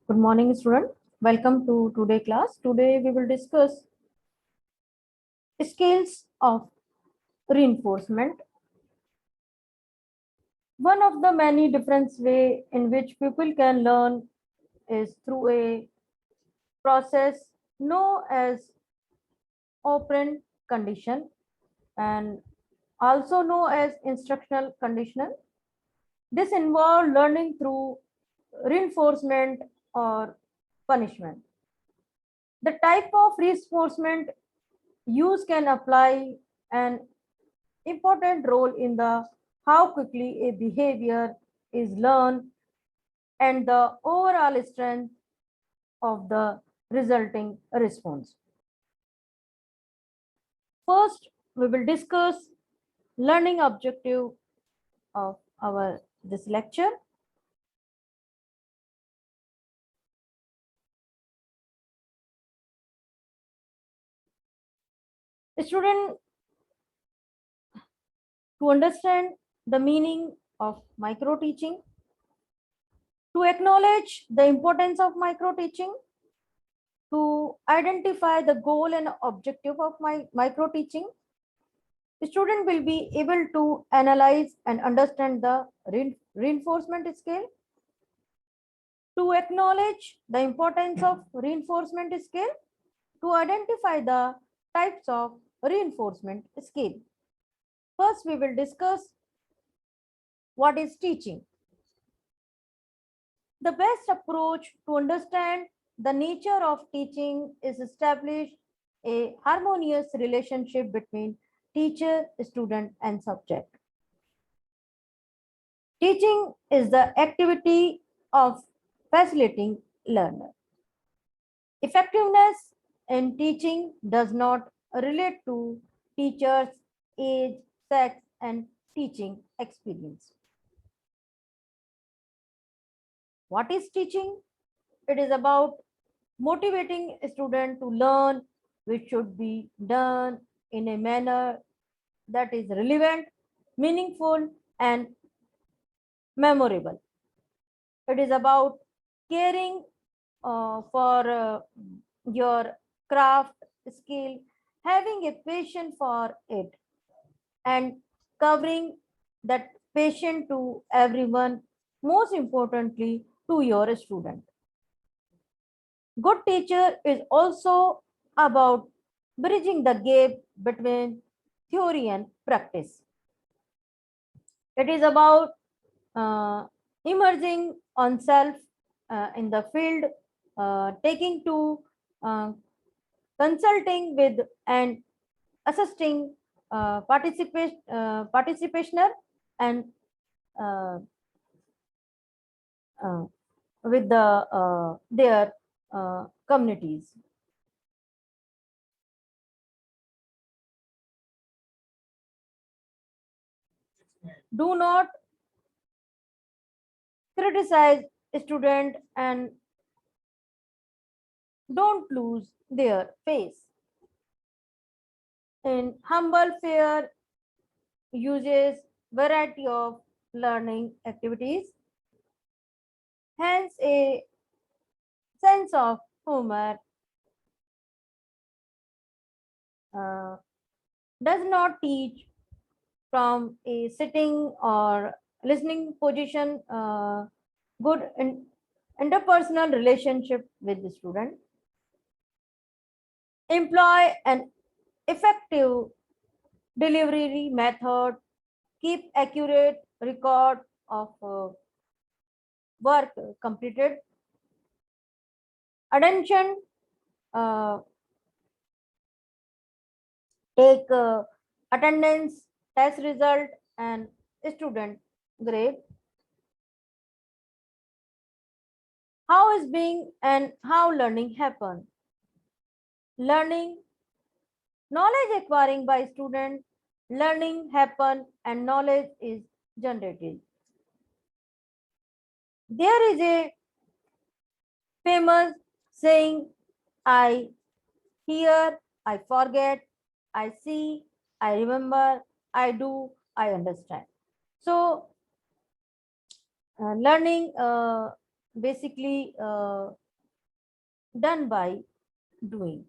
Good morning, student. Welcome to today class. Today we will discuss scales of reinforcement. One of the many different ways in which people can learn is through a process known as operant condition and also known as instructional conditional. This involves learning through reinforcement or punishment. The type of reinforcement use can apply an important role in the how quickly a behavior is learned and the overall strength of the resulting response. First, we will discuss learning objective of our this lecture. Student, to understand the meaning of micro teaching, to acknowledge the importance of micro teaching, to identify the goal and objective of my micro teaching, the student will be able to analyze and understand the reinforcement scale, to acknowledge the importance of reinforcement scale, to identify the types of reinforcement scale. First, we will discuss what is teaching. The best approach to understand the nature of teaching is establish a harmonious relationship between teacher, student, and subject. Teaching is the activity of facilitating learner. Effectiveness in teaching does not relate to teachers' age, sex, and teaching experience. What is teaching? It is about motivating a student to learn, which should be done in a manner that is relevant, meaningful, and memorable. It is about caring for your craft skill, having a passion for it, and covering that passion to everyone, most importantly to your student. Good teacher is also about bridging the gap between theory and practice. It is about emerging on self in the field, taking to consulting with and assisting participationer and uh, uh, with their communities. Do not criticize student and don't lose their face. In humble fair uses variety of learning activities, hence a sense of humor uh, does not teach from a sitting or listening position, good interpersonal relationship with the student, employ an effective delivery method, keep accurate record of work completed, attention, uh, take attendance, test result, and student grade. How is being and how learning happen? Learning, knowledge acquiring by student, learning happen and knowledge is generated. There is a famous saying, I hear, I forget, I see, I remember, I do, I understand. So, learning basically done by doing.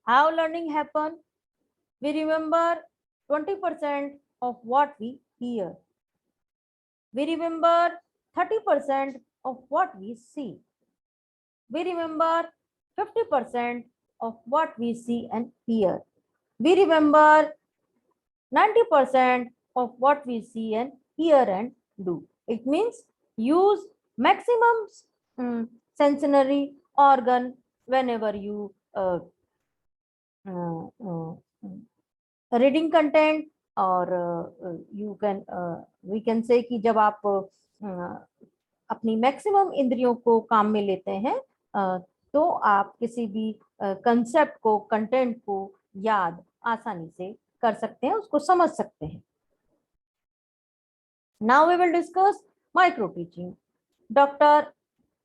How learning happen? We remember 20% of what we hear. We remember 30% of what we see. We remember 50% of what we see and hear. We remember 90% of what we see and hear and do. It means use maximum sensory organ whenever you uh, uh, reading content, और you can we can say कि जब आप अपनी maximum इंद्रियों को काम में लेते हैं तो आप किसी भी कंसेप्ट को, कंटेंट को याद आसानी से कर सकते हैं, उसको समझ सकते हैं. Now we will discuss micro teaching. Dr.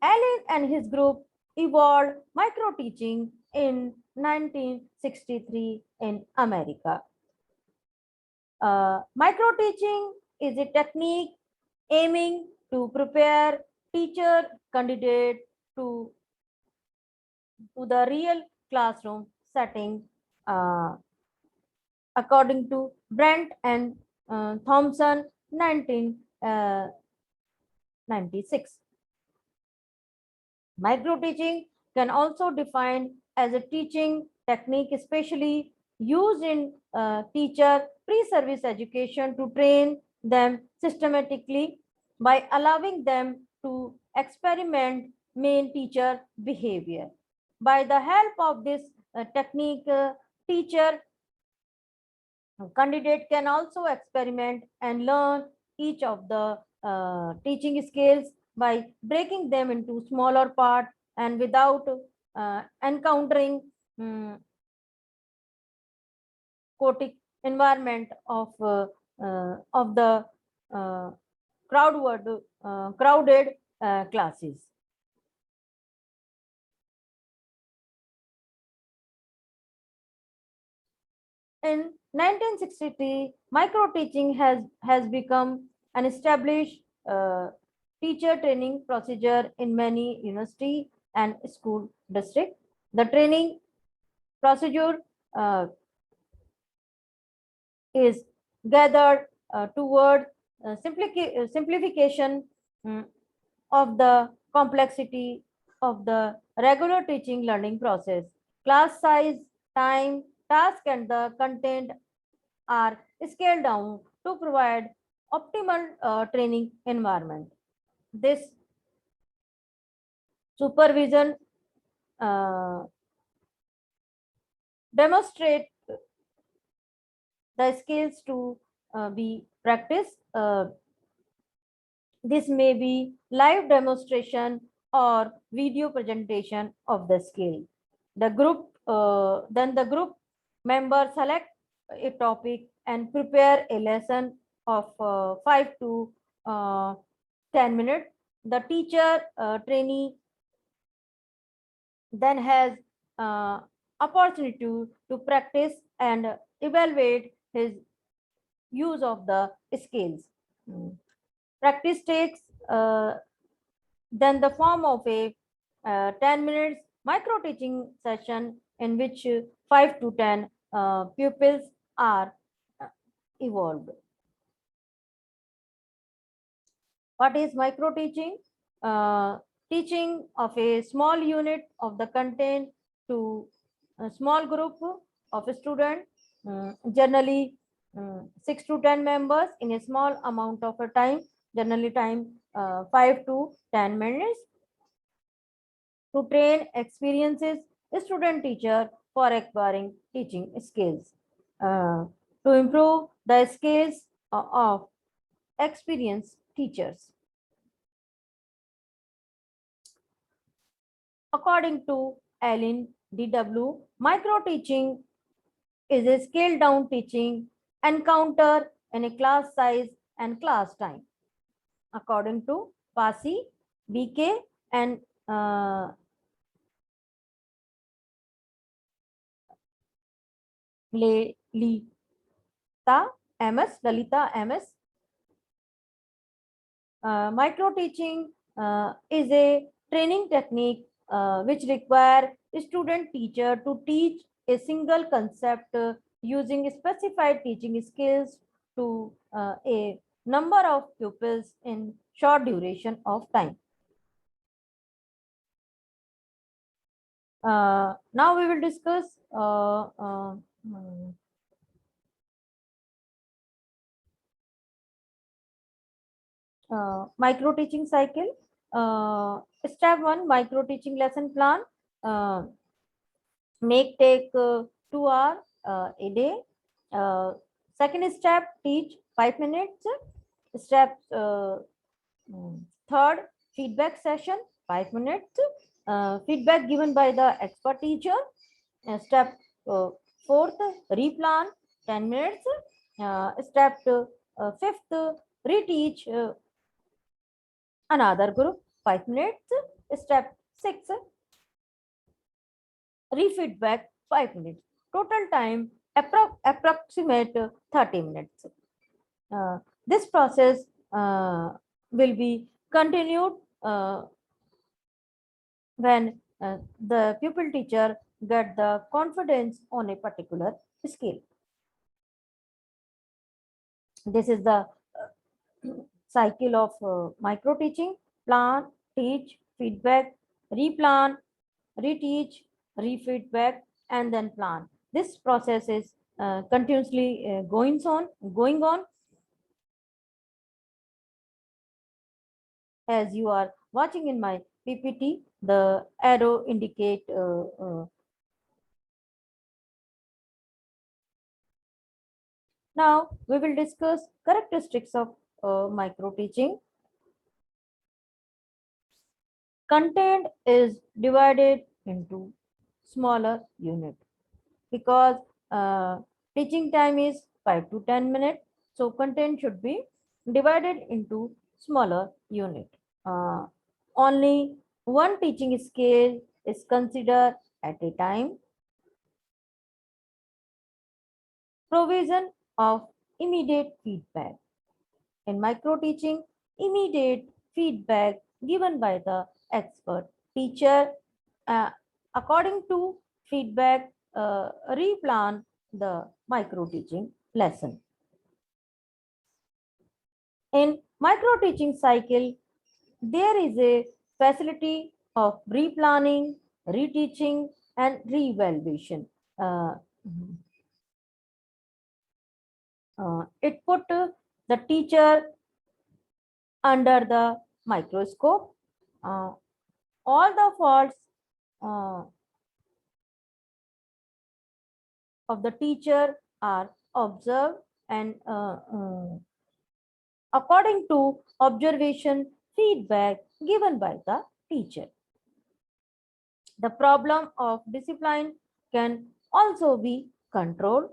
Allen and his group evolved micro teaching in 1963 in America. Micro teaching is a technique aiming to prepare teacher candidate to the real classroom setting, according to Brent and Thompson, 1996. Micro teaching can also define as a teaching technique especially used in teacher pre-service education to train them systematically by allowing them to experiment main teacher behavior. By the help of this technique, teacher candidate can also experiment and learn each of the teaching skills by breaking them into smaller parts and without encountering chaotic environment of the crowded classes. In 1963, micro teaching has become an established teacher training procedure in many university and school districts. The training procedure is gathered toward simplification of the complexity of the regular teaching learning process. Class size, time, task, and the content are scaled down to provide optimal training environment. This supervision demonstrate the skills to be practiced. This may be live demonstration or video presentation of the skill. The group then the group members select a topic and prepare a lesson of 5 to 10 minutes. The teacher trainee then has opportunity to practice and evaluate his use of the skills. Practice takes then the form of a 10 minutes micro teaching session in which 5 to 10 pupils are evolved. What is micro teaching? Teaching of a small unit of the content to a small group of students, generally 6 to 10 members in a small amount of a time, generally time 5 to 10 minutes, to train experiences student teacher for acquiring teaching skills, to improve the skills of experienced teachers. According to Allen D.W., micro teaching is a scaled down teaching encounter in a class size and class time. According to Pasi, BK, and Lalita MS, Micro teaching is a training technique which require student teacher to teach a single concept using specified teaching skills to a number of pupils in short duration of time. Now we will discuss micro teaching cycle. Step 1, micro teaching lesson plan. Uh, take 2 hours a day. Second step, teach 5 minutes. Step third, feedback session 5 minutes. Feedback given by the expert teacher. Step fourth, replan 10 minutes. Step fifth, reteach another group 5 minutes. Step 6, refeedback 5 minutes. Total time approximate 30 minutes. This process will be continued when the pupil teacher get the confidence on a particular skill. This is the cycle of micro teaching: plan, teach, feedback, replan, reteach, refeedback, and then plan. This process is continuously going on. As you are watching in my PPT, the arrow indicate now we will discuss characteristics of micro teaching. Content is divided into smaller units because teaching time is 5 to 10 minutes. So content should be divided into smaller unit. Only one teaching scale is considered at a time. Provision of immediate feedback. In micro teaching, immediate feedback given by the expert teacher. According to feedback, replan the micro teaching lesson. In micro teaching cycle, there is a facility of replanning, reteaching, and reevaluation. It put the teacher under the microscope. All the faults of the teacher are observed and according to observation feedback given by the teacher. The problem of discipline can also be controlled.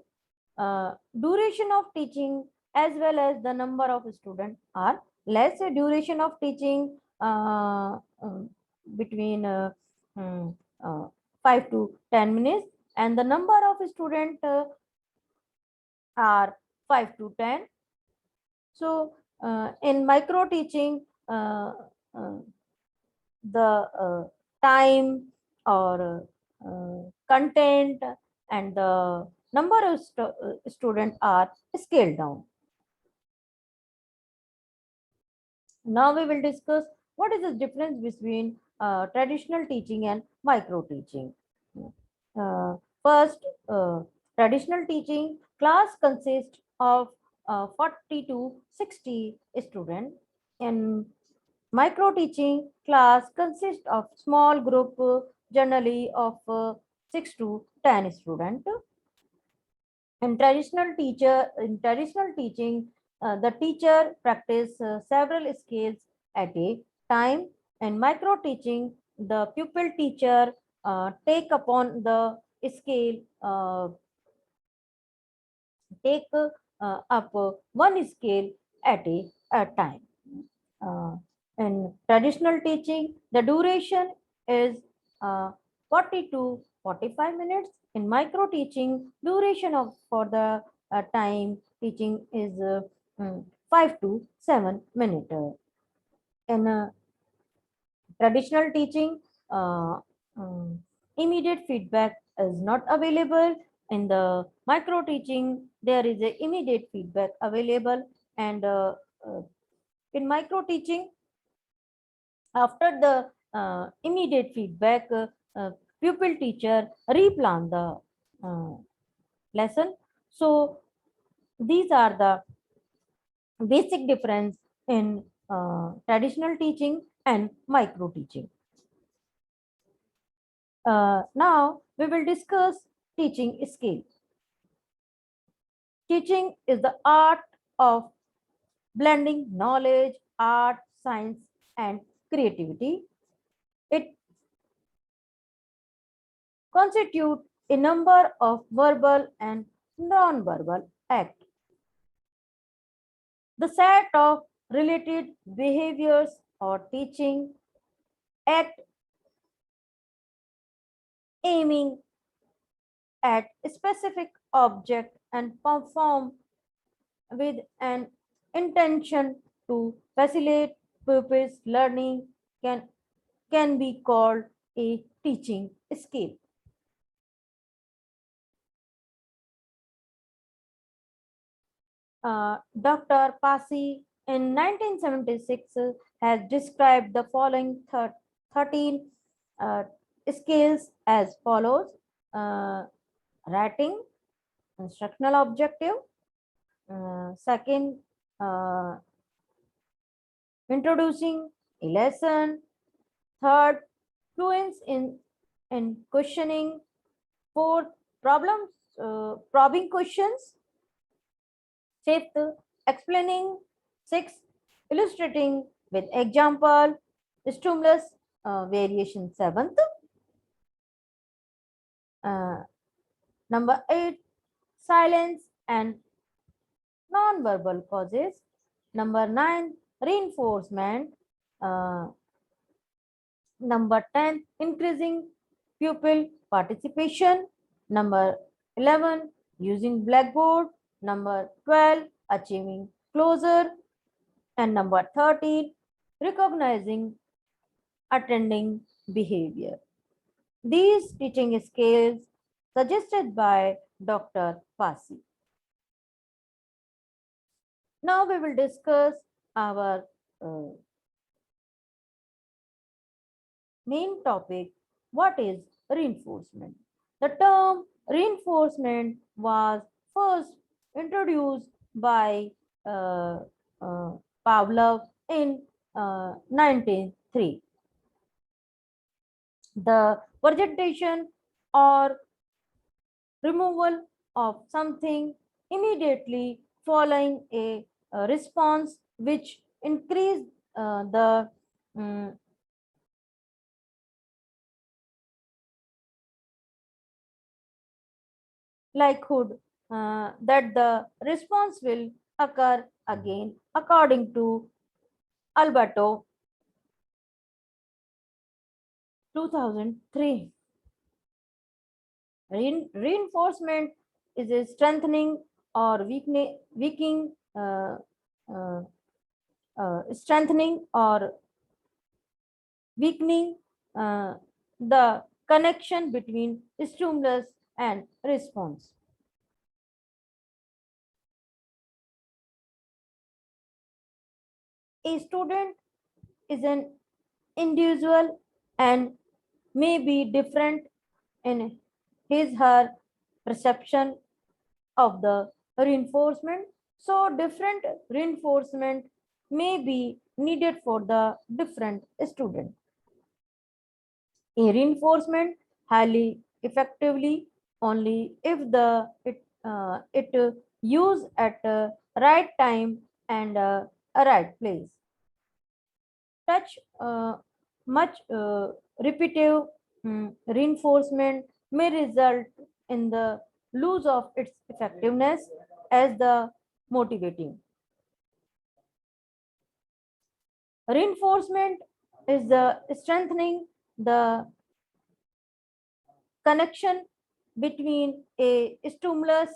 Duration of teaching as well as the number of students are less. Duration of teaching between 5 to 10 minutes, and the number of students are 5 to 10. So in micro teaching, the time or content and the number of students are scaled down. Now we will discuss what is the difference between traditional teaching and micro teaching. First, traditional teaching class consists of 40 to 60 students. In micro teaching class consists of small group, generally of 6 to 10 students. In traditional teaching, the teacher practice several skills at a time. In micro teaching, the pupil teacher take upon the skill, take up one skill at a time. In traditional teaching, the duration is 40 to 45 minutes. In micro teaching, duration of for the time teaching is 5 to 7 minutes. In traditional teaching, uh, immediate feedback is not available. In the micro teaching, there is a immediate feedback available, and uh, in micro teaching, after the immediate feedback, pupil teacher replan the lesson. So these are the basic difference in traditional teaching and micro teaching. Now we will discuss teaching skills. Teaching is the art of blending knowledge, art, science, and creativity. It constitutes a number of verbal and non-verbal acts. The set of related behaviors or teaching act aiming at a specific object and perform with an intention to facilitate pupils' learning can be called a teaching skill. Dr. Pasi in 1976 has described the following 13 uh, skills as follows: writing, instructional objective, second, uh, introducing a lesson, third, fluence in questioning, fourth, problems, probing questions, fifth, explaining, sixth, illustrating with example, stimulus, variation, seventh, uh, number eight, silence and non-verbal causes, number nine, reinforcement, uh, number 10, increasing pupil participation. Number 11, using blackboard. Number 12, achieving closure. And number 13, recognizing attending behavior. These teaching skills suggested by Dr. Pasi. Now we will discuss our main topic, what is reinforcement? The term reinforcement was first introduced by uh, uh, Pavlov in 1903. The presentation or removal of something immediately following a response which increased the um, likelihood that the response will occur again, according to Alberto 2003. Reinforcement is a strengthening or uh, strengthening or weakening the connection between stimulus and response. A student is an individual and may be different in his her perception of the reinforcement. So different reinforcement may be needed for the different student. A reinforcement highly effectively only if it used at right time and a right place. Such much repetitive reinforcement may result in the lose of its effectiveness as the motivating. Reinforcement is the strengthening the connection between a stimulus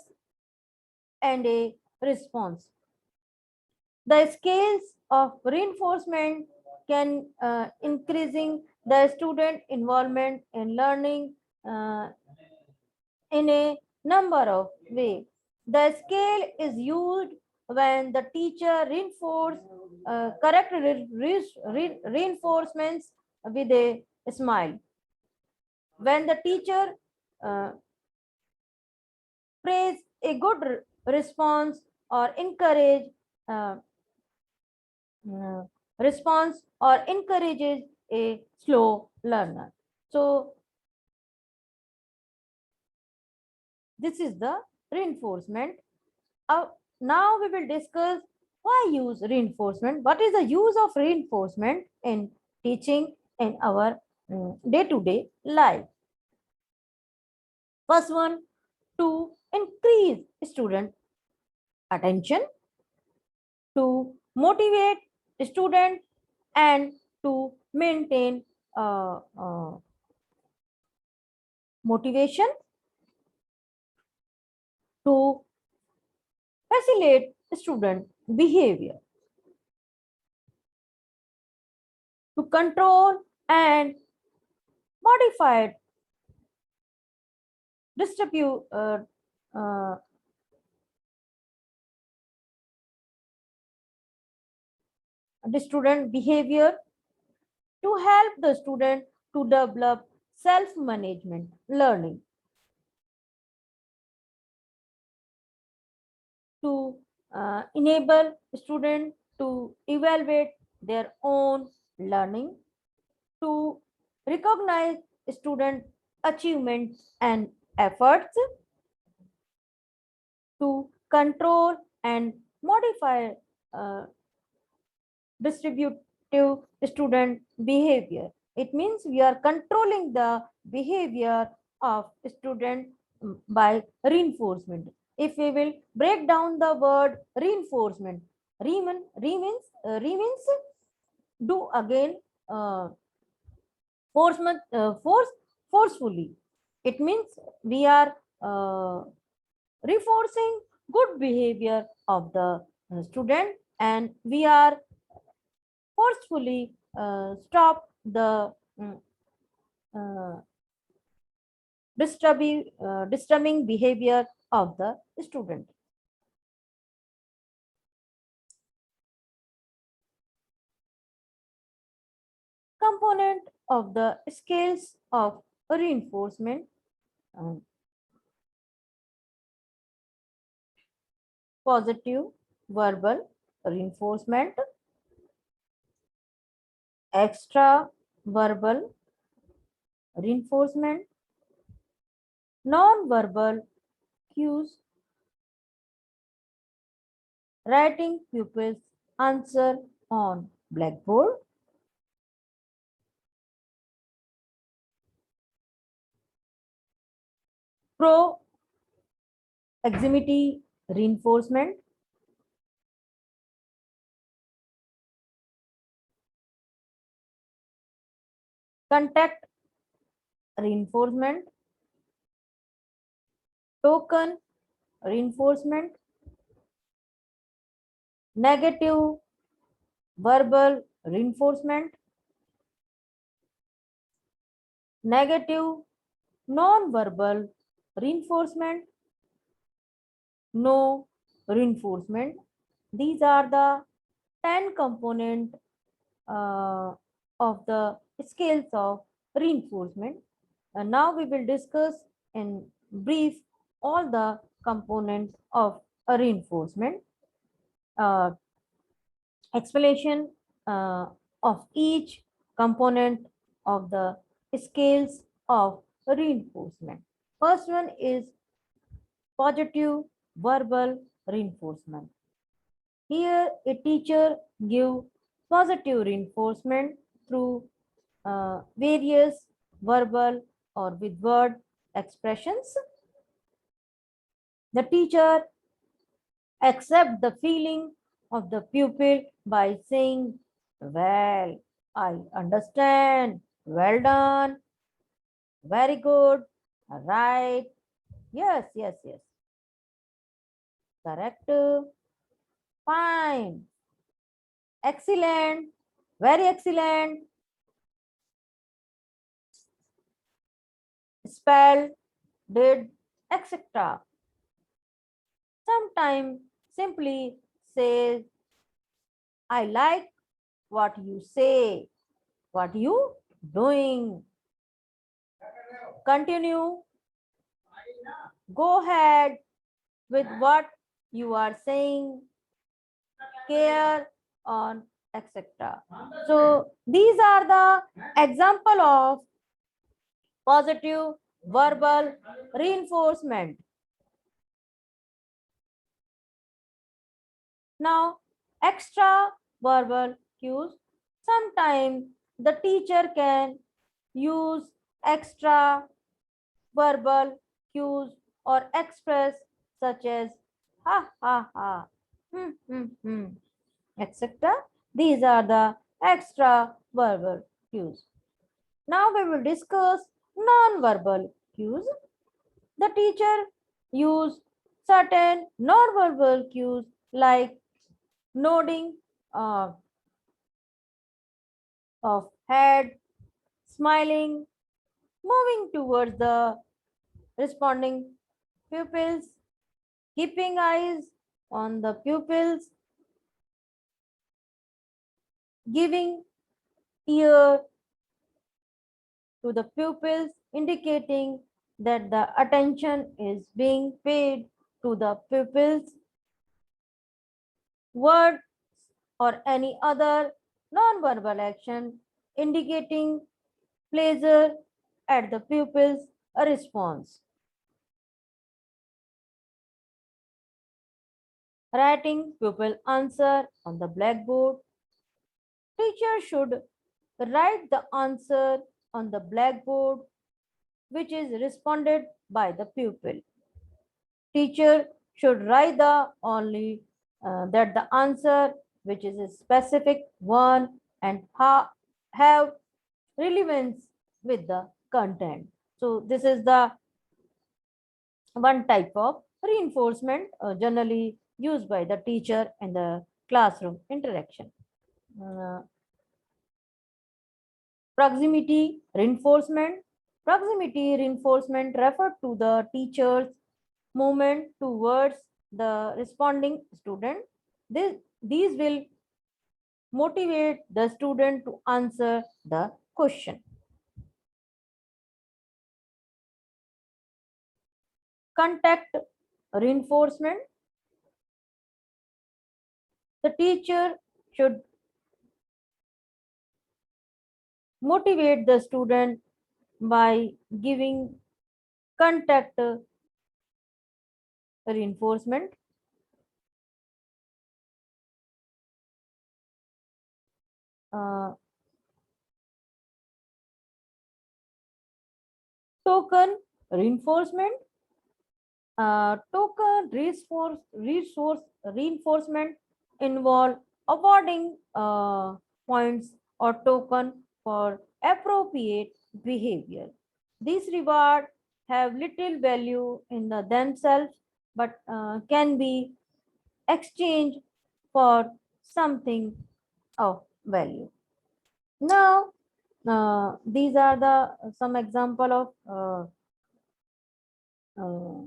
and a response. The scales of reinforcement can increasing the student involvement in learning in a number of ways. The scale is used when the teacher reinforce correct reinforcements with a smile. When the teacher uh, praise a good response or encourage uh, uh, response or encourages a slow learner. So this is the reinforcement. Now we will discuss why use reinforcement. What is the use of reinforcement in teaching in our day-to-day life? First one, to increase student attention, to motivate student, and to maintain motivation, to facilitate student behavior, to control and modify distribute uh, the student behavior, to help the student to develop self-management learning, to enable student to evaluate their own learning, to recognize student achievements and efforts, to control and modify uh, distributive student behavior. It means we are controlling the behavior of student by reinforcement. If we will break down the word reinforcement, re means do again, forcefully. It means we are reinforcing good behavior of the student, and we are forcefully stop the uh, disturbing behavior of the student. Component of the scales of reinforcement: um, positive verbal reinforcement, extra verbal reinforcement, non-verbal cues, writing pupils answer on blackboard, proximity reinforcement, contact reinforcement, token reinforcement, negative verbal reinforcement, negative non-verbal reinforcement, no reinforcement. These are the 10 component of the scales of reinforcement. And now we will discuss in brief all the components of a reinforcement. Uh, Explanation of each component of the scales of reinforcement. First one is positive verbal reinforcement. Here, a teacher gives positive reinforcement through various verbal or with word expressions. The teacher accept the feeling of the pupil by saying, well, I understand, well done, very good, right, yes, yes, yes, correct, fine, excellent, very excellent, spelled, did, etc. Sometimes simply say, I like what you say, what you doing. Continue, go ahead with what you are saying, care on, etc. So these are the example of positive verbal reinforcement. Now, extra verbal cues. Sometimes the teacher can use extra verbal cues or express such as ha ha ha, etc. These are the extra verbal cues. Now we will discuss non-verbal cues. The teacher use certain non-verbal cues like nodding of head, smiling, moving towards the responding pupils, keeping eyes on the pupils, giving ear to the pupils, indicating that the attention is being paid to the pupils, words or any other non-verbal action indicating pleasure at the pupil's response. Writing pupil answer on the blackboard. Teacher should write the answer on the blackboard which is responded by the pupil. Teacher should write the only that the answer which is a specific one and have relevance with the content. So this is the one type of reinforcement generally used by the teacher in the classroom interaction. Uh, Proximity reinforcement. Proximity reinforcement refer to the teacher's movement towards the responding student. These will motivate the student to answer the question. Contact reinforcement. The teacher should motivate the student by giving contact reinforcement. Uh, Token reinforcement. Token resource reinforcement involve awarding points or token for appropriate behavior. These rewards have little value in the themselves, but can be exchanged for something of value. Now, these are the some example of uh,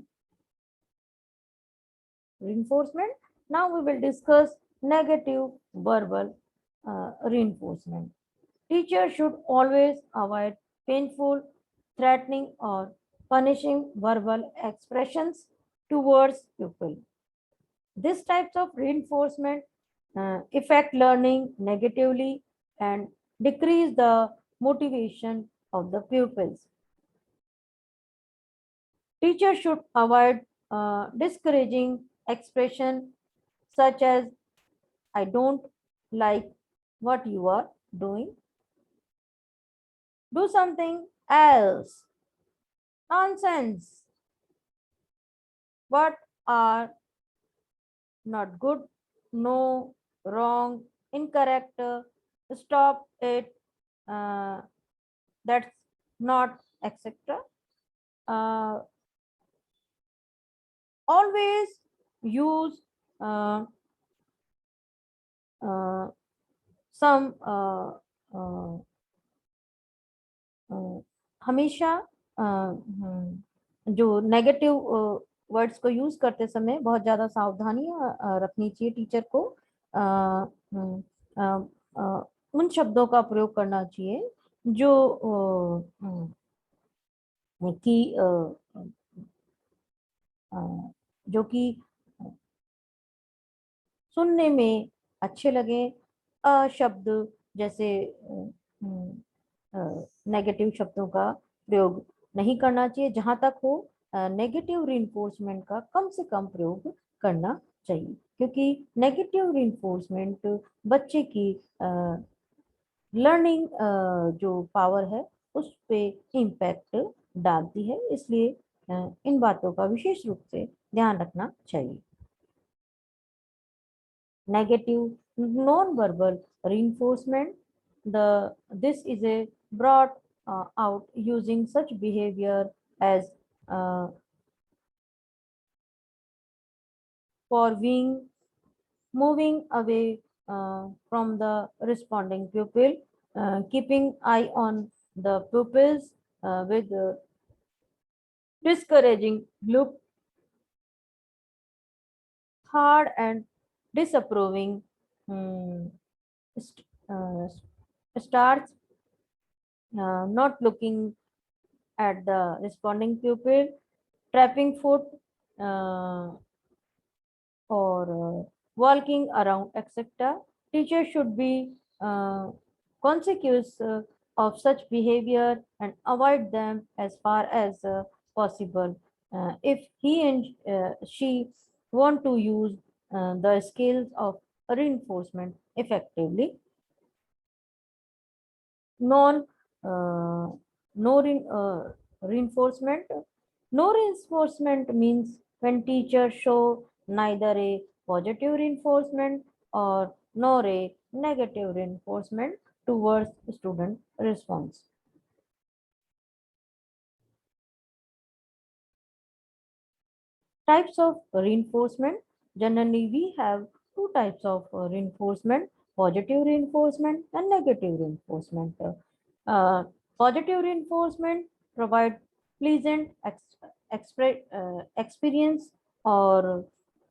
reinforcement. Now we will discuss negative verbal reinforcement. Teachers should always avoid painful, threatening, or punishing verbal expressions towards pupil. These types of reinforcement affect learning negatively and decrease the motivation of the pupils. Teachers should avoid discouraging expression such as I don't like what you are doing. Do something else. Nonsense. What are not good, no, wrong, incorrect, stop it, uh, that's not, etc. Uh, Always use uh, uh, सम हमेशा जो negative words को use करते समय बहुत ज्यादा सावधानी रखनी चाहिए टीचर को। अ, हम्म, अ, उन शब्दों का प्रयोग करना चाहिए जो कि अ, जो कि सुनने में अच्छे लगे। शब्द जैसे नेगेटिव शब्दों का प्रयोग नहीं करना चाहिए। जहां तक हो नेगेटिव रिइंफोर्समेंट का कम से कम प्रयोग करना चाहिए, क्योंकि नेगेटिव रिइंफोर्समेंट बच्चे की लर्निंग जो पावर है उस पे इम्पैक्ट डालती है। इसलिए इन बातों का विशेष रूप से ध्यान रखना चाहिए। Negative non-verbal reinforcement. This is a brought out using such behavior as uh, forwing, moving away from the responding pupil, keeping eye on the pupils with discouraging look, hard and disapproving um, st- uh, starts, not looking at the responding pupil, trapping foot, uh, or walking around, etc. Teachers should be conscious of such behavior and avoid them as far as possible. If he and she want to use the skills of reinforcement effectively, non no reinforcement. No reinforcement means when teachers show neither a positive reinforcement or nor a negative reinforcement towards student response. Types of reinforcement. Generally, we have two types of reinforcement: positive reinforcement and negative reinforcement. Positive reinforcement provide pleasant experience or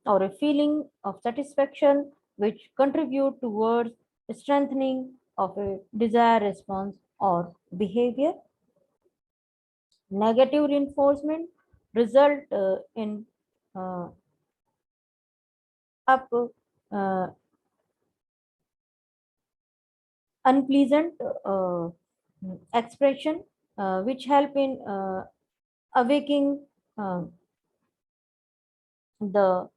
a feeling of satisfaction which contribute towards strengthening of a desired response or behavior. Negative reinforcement result in uh, up unpleasant expression which help in awakening uh, the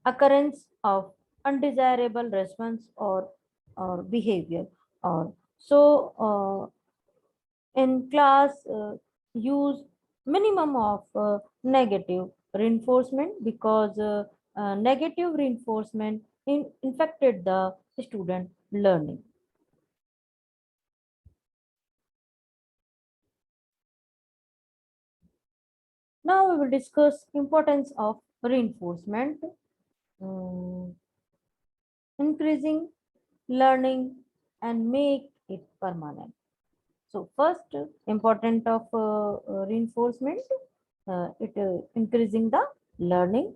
occurrence of undesirable response or behavior. Or so in class use minimum of negative reinforcement, because negative reinforcement infected the student learning. Now we will discuss importance of reinforcement, um, increasing learning and make it permanent. So first important of reinforcement, it increasing the learning,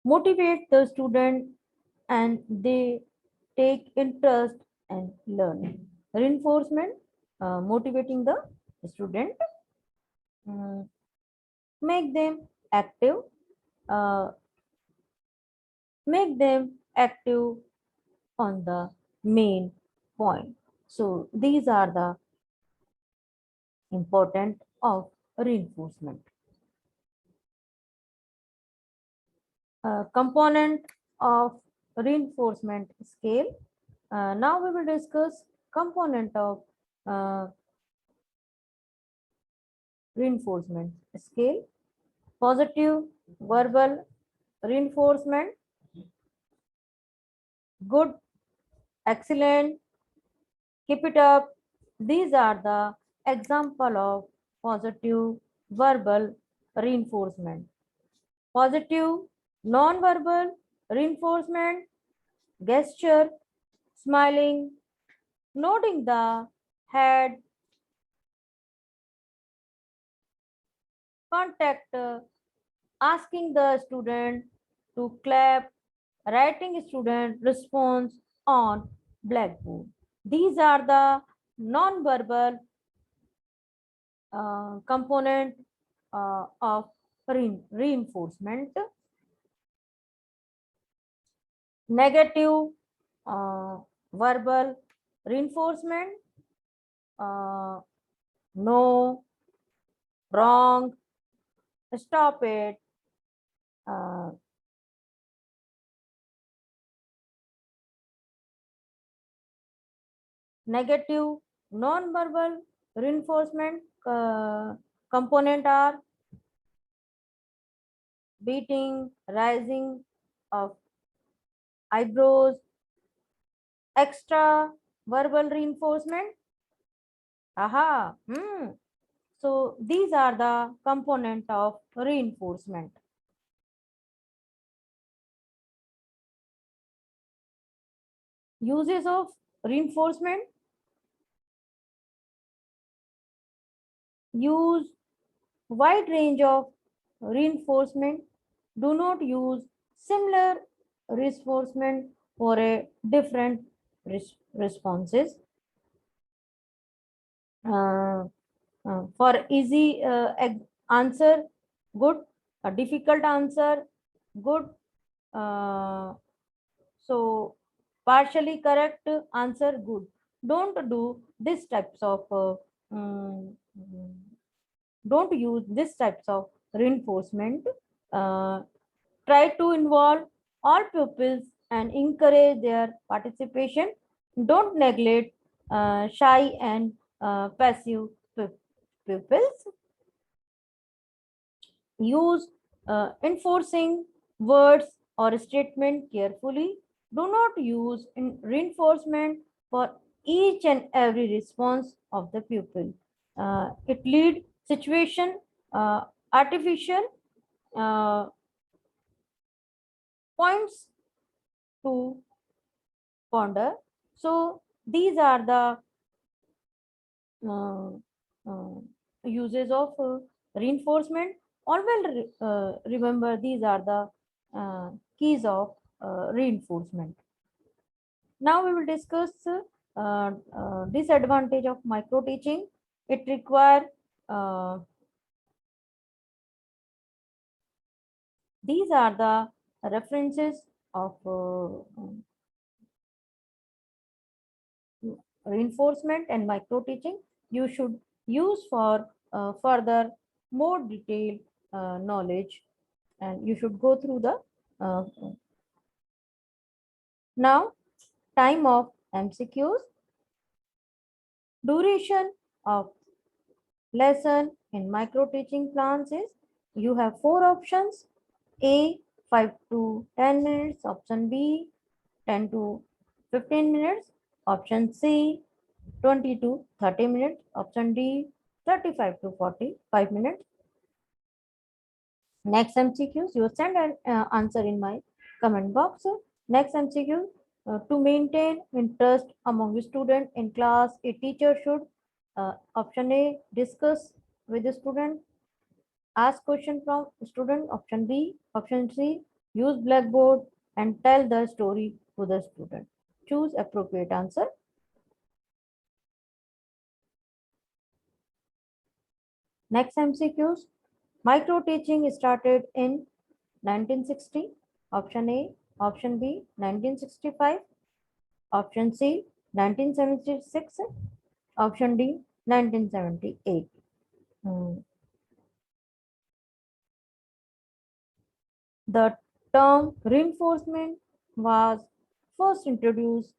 motivate the student and they take interest and learning. Reinforcement motivating the student, um, make them active, uh, make them active on the main point. So these are the important of reinforcement. Component of reinforcement scale. Now we will discuss component of uh, reinforcement scale. Positive verbal reinforcement, good, excellent, keep it up. These are the example of positive verbal reinforcement. Positive non-verbal reinforcement, gesture, smiling, nodding the head, contact, asking the student to clap, writing student response on blackboard. These are the non-verbal component of reinforcement. Negative verbal reinforcement, uh, no, wrong, stop it, uh, negative non-verbal reinforcement component are beating, rising of eyebrows, extra verbal reinforcement. Aha. So these are the component of reinforcement. Uses of reinforcement: use wide range of reinforcement. Do not use similar reinforcement for a different responses. Uh, for easy answer, good. A difficult answer, good. Uh, so partially correct answer, good. Don't do this types of um, don't use this types of reinforcement. Uh, Try to involve all pupils and encourage their participation. Don't neglect shy and passive pupils. Use enforcing words or statement carefully. Do not use reinforcement for each and every response of the pupil. It lead situation artificial points to ponder. So these are the uh, uh, uses of reinforcement. Always remember these are the keys of reinforcement. Now we will discuss disadvantage of micro teaching. It require these are the references of reinforcement and micro teaching. You should use for further more detailed knowledge, and you should go through the uh, now time of MCQs. Duration of lesson in micro teaching plans is, you have four options: A 5 to 10 minutes, option B 10 to 15 minutes, option C 20 to 30 minutes, option D 35 to 45 minutes. Next MCQs, you send an answer in my comment box. Next MCQ, to maintain interest among the student in class, a teacher should option A, discuss with the student, ask question from student, option B, option C, use blackboard and tell the story to the student. Choose appropriate answer. Next MCQs, micro teaching started in 1960, option A, option B 1965, option C 1976, option D 1978. The term reinforcement was first introduced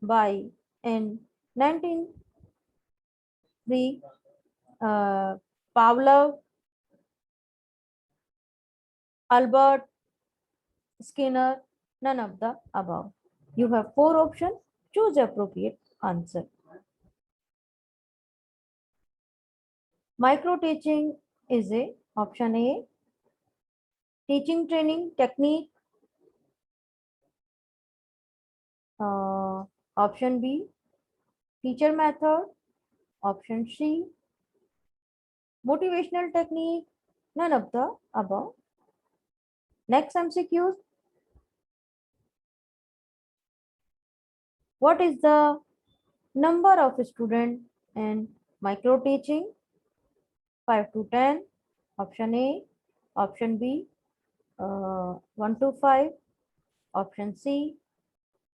by in 1903 Pavlov, Albert Skinner, none of the above. You have four options. Choose appropriate answer. Micro teaching is a option A, teaching training technique Option B, teacher method. Option C, motivational technique. None of the above. Next MCQs. What is the number of students in micro teaching? 5 to 10. Option A. Option B, 1 to 5. Option C,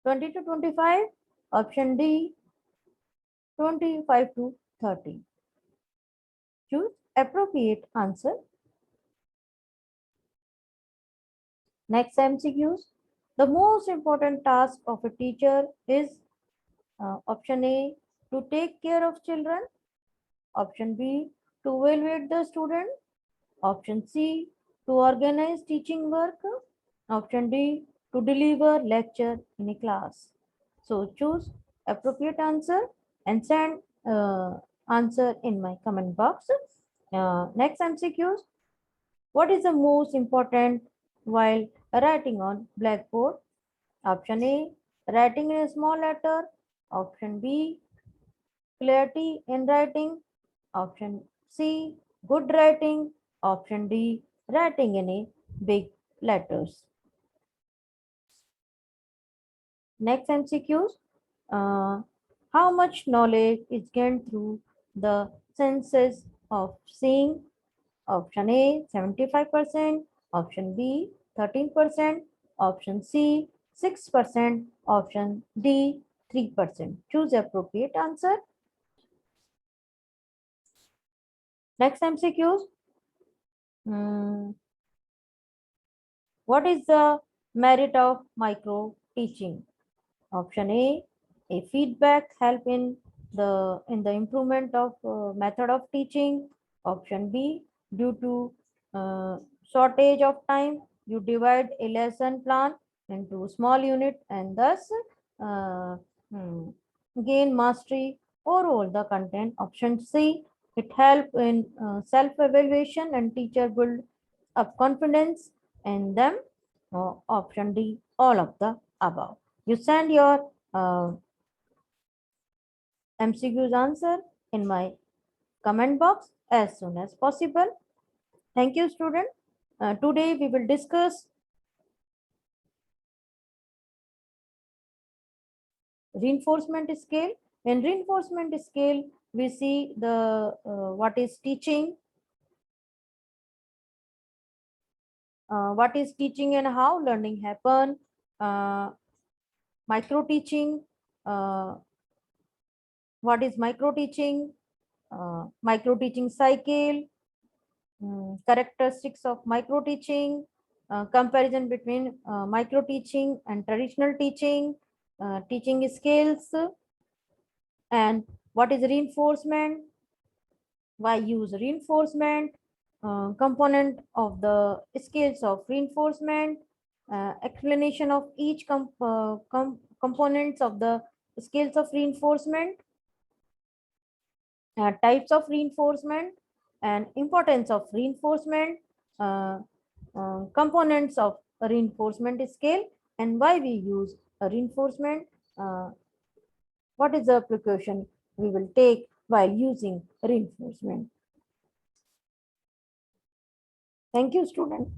20 to 25. Option D, 25 to 30. Choose appropriate answer. Next MCQs. The most important task of a teacher is option A, to take care of children. Option B, to evaluate the student. Option C, to organize teaching work. Option D, to deliver lecture in a class. So choose appropriate answer and send answer in my comment box. Next MCQs. What is the most important while writing on blackboard? Option A, writing in a small letter. Option B, clarity in writing. Option C, good writing. Option D, writing in a big letters. Next MCQs. How much knowledge is gained through the senses of seeing? Option A, 75%. Option B, 13%. Option C, 6%. Option D, 3%. Choose appropriate answer. Next MCQs. What is the merit of micro teaching? Option A feedback help in the improvement of method of teaching. Option B, due to shortage of time, you divide a lesson plan into small unit and thus uh, hmm, gain mastery over the content. Option C, it help in self-evaluation and teacher build up confidence in them. Option D, all of the above. You send your MCQ's answer in my comment box as soon as possible. Thank you, student. Today we will discuss reinforcement scale. In reinforcement scale, we see the what is teaching, and how learning happen. Micro teaching. What is micro teaching? Micro teaching cycle. Characteristics of micro teaching, comparison between micro teaching and traditional teaching, teaching skills, and what is reinforcement, why use reinforcement, component of the skills of reinforcement, explanation of each components of the skills of reinforcement, types of reinforcement and importance of reinforcement, components of a reinforcement scale, and why we use a reinforcement, what is the precaution we will take while using reinforcement. Thank you, student.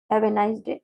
Have a nice day.